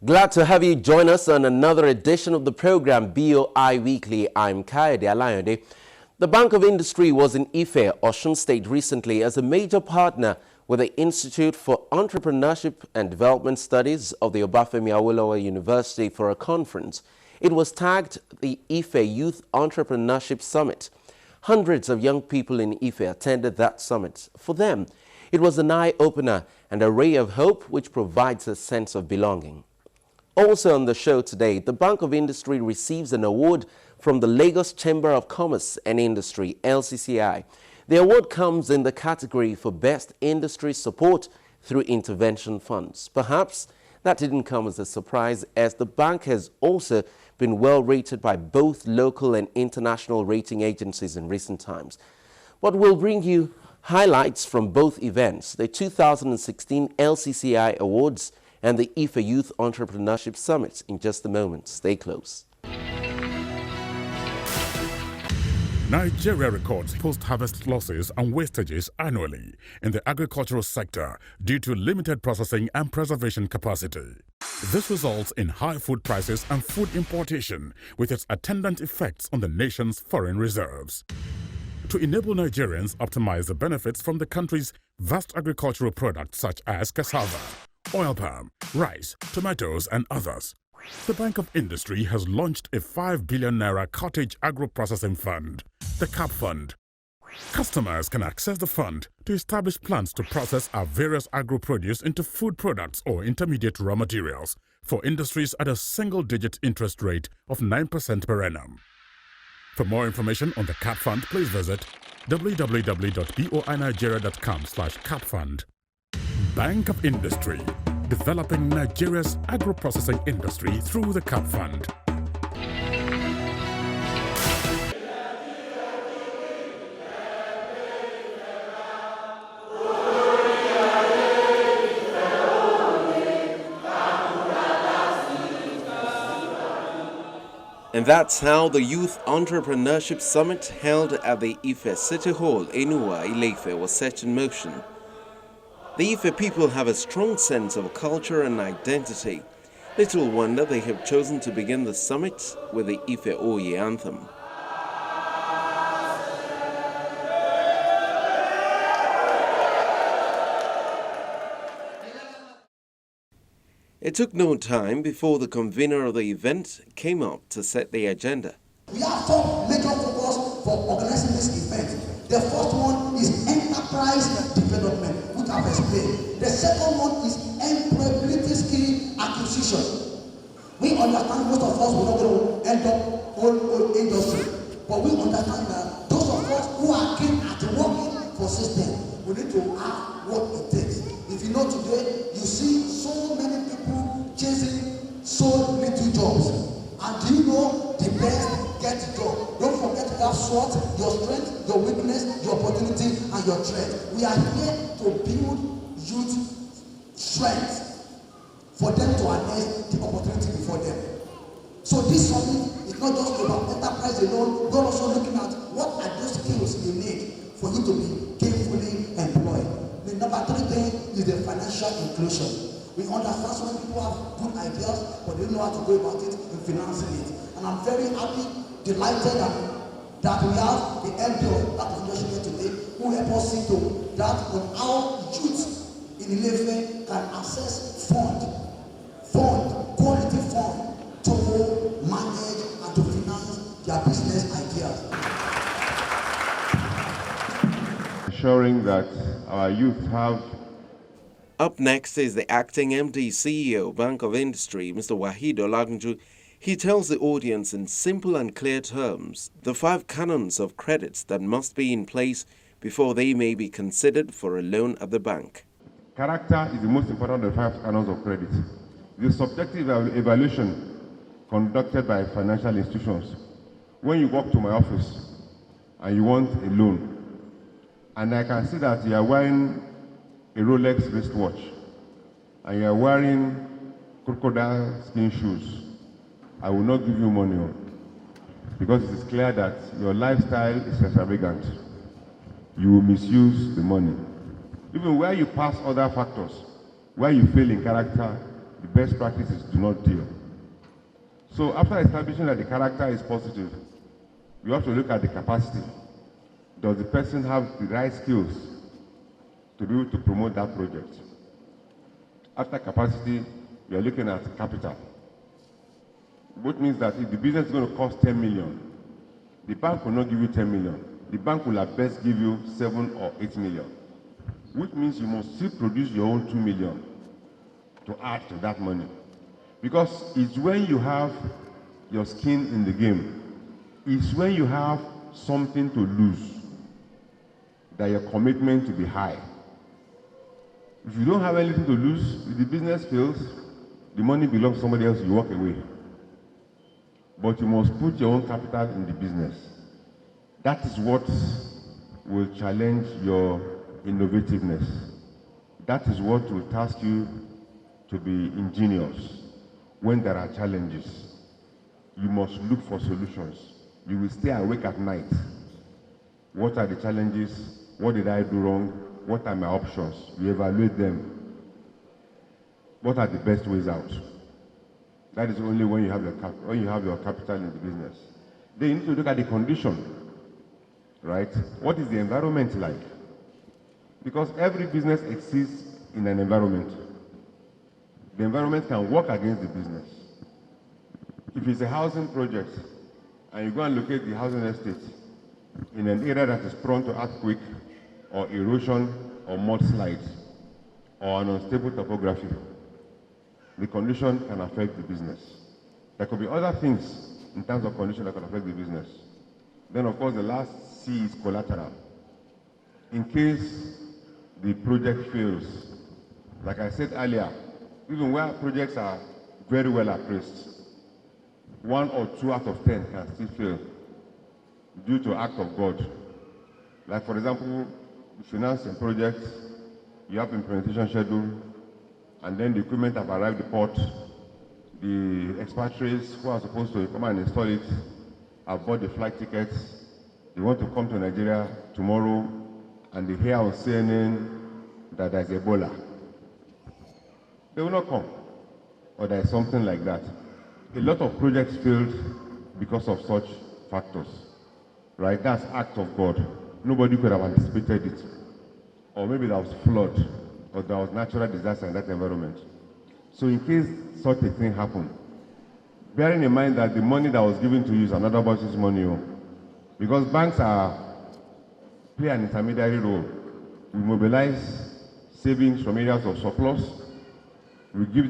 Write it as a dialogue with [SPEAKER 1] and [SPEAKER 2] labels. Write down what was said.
[SPEAKER 1] Glad to have you join us on another edition of the program BOI Weekly. I'm Kayode Alayode. The Bank of Industry was in Ife, Osun State recently as a major partner with the Institute for Entrepreneurship and Development Studies of the Obafemi Awolowo University for a conference. It was tagged the Ife Youth Entrepreneurship Summit. Hundreds of young people in Ife attended that summit. For them, it was an eye-opener and a ray of hope which provides a sense of belonging. Also on the show today, the Bank of Industry receives an award from the Lagos Chamber of Commerce and Industry, LCCI. The award comes in the category for Best Industry Support through Intervention Funds. Perhaps that didn't come as a surprise, as the bank has also been well rated by both local and international rating agencies in recent times. But we'll bring you highlights from both events, the 2016 LCCI Awards and the Ife Youth Entrepreneurship Summit, in just a moment. Stay close.
[SPEAKER 2] Nigeria records post-harvest losses and wastages annually in the agricultural sector due to limited processing and preservation capacity. This results in high food prices and food importation, with its attendant effects on the nation's foreign reserves. To enable Nigerians optimize the benefits from the country's vast agricultural products such as cassava, oil palm, rice, tomatoes, and others, the Bank of Industry has launched a 5 billion naira cottage agro-processing fund, the CAP Fund. Customers can access the fund to establish plans to process our various agro-produce into food products or intermediate raw materials for industries at a single-digit interest rate of 9% per annum. For more information on the CAP Fund, please visit www.boinigeria.com/capfund. Bank of Industry, developing Nigeria's agro-processing industry through the CAP Fund.
[SPEAKER 1] And that's how the Youth Entrepreneurship Summit held at the Ife City Hall, Enuwa, Ile-Ife, was set in motion. The Ife people have a strong sense of culture and identity. Little wonder they have chosen to begin the summit with the Ife Oye anthem. It took no time before the convener of the event came up to set the agenda.
[SPEAKER 3] We have four major focus for organizing this event. The first one is enterprise development, which I've explained. The second one is employability skill acquisition. We understand most of us will not going to end up old industry, but we understand that those of us who are keen at working for system, we need to have what it takes. If you know today, you see so many people chasing so little jobs. And do you know the best get job? Don't forget to have SWOT, your strength, your weakness, your opportunity, and your threat. We are here to build youth strength for them to harness the opportunity before them. So this summit is not just about enterprise alone, we're also looking at what are those skills you need for you to be gainfully employed. The number 3 thing is the financial inclusion. We understand so many people have good ideas, but they don't know how to go about it in financing it. And I'm very happy, delighted that we have the MD of that leadership here today who help us see to that on how youth in Ile-Ife can access quality fund to manage and to finance their business ideas.
[SPEAKER 4] Ensuring that our youth have.
[SPEAKER 1] Up next is the acting MD CEO, Bank of Industry, Mr. Wahid Olagunju. He tells the audience in simple and clear terms the 5 canons of credits that must be in place before they may be considered for a loan at the bank.
[SPEAKER 4] Character is the most important of the 5 canons of credit. The subjective evaluation conducted by financial institutions. When you walk to my office and you want a loan, and I can see that you are wearing a Rolex wristwatch and you are wearing crocodile skin shoes, I will not give you money because it is clear that your lifestyle is extravagant. You will misuse the money. Even where you pass other factors, where you fail in character, the best practice is do not deal. So after establishing that the character is positive, we have to look at the capacity. Does the person have the right skills to be able to promote that project? After capacity, we are looking at capital, which means that if the business is going to cost 10 million, the bank will not give you 10 million. The bank will at best give you 7 or 8 million, which means you must still produce your own 2 million to add to that money. Because it's when you have your skin in the game, it's when you have something to lose that your commitment will be high. If you don't have anything to lose, if the business fails, the money belongs to somebody else, you walk away. But you must put your own capital in the business. That is what will challenge your innovativeness. That is what will task you to be ingenious. When there are challenges, you must look for solutions. You will stay awake at night. What are the challenges? What did I do wrong? What are my options? You evaluate them. What are the best ways out? That is only when you have your capital in the business. Then you need to look at the condition, right? What is the environment like? Because every business exists in an environment. The environment can work against the business. If it's a housing project and you go and locate the housing estate in an area that is prone to earthquake or erosion or mudslides or an unstable topography, the condition can affect the business. There could be other things in terms of condition that can affect the business. Then, of course, the last C is collateral. In case the project fails, like I said earlier, even where projects are very well appraised, 1 or 2 out of 10 can still fail due to act of God. Like, for example, you finance a project, you have implementation schedule, and then the equipment have arrived at the port. The expatriates who are supposed to come and install it have bought the flight tickets. They want to come to Nigeria tomorrow, and they hear on CNN that there's Ebola. They will not come, or there's something like that. A lot of projects failed because of such factors, right? That's act of God. Nobody could have anticipated it. Or maybe there was flood, or there was natural disaster in that environment. So in case such a thing happened, bearing in mind that the money that was given to you is another person's money, because banks play an intermediary role. We mobilize savings from areas of surplus. We give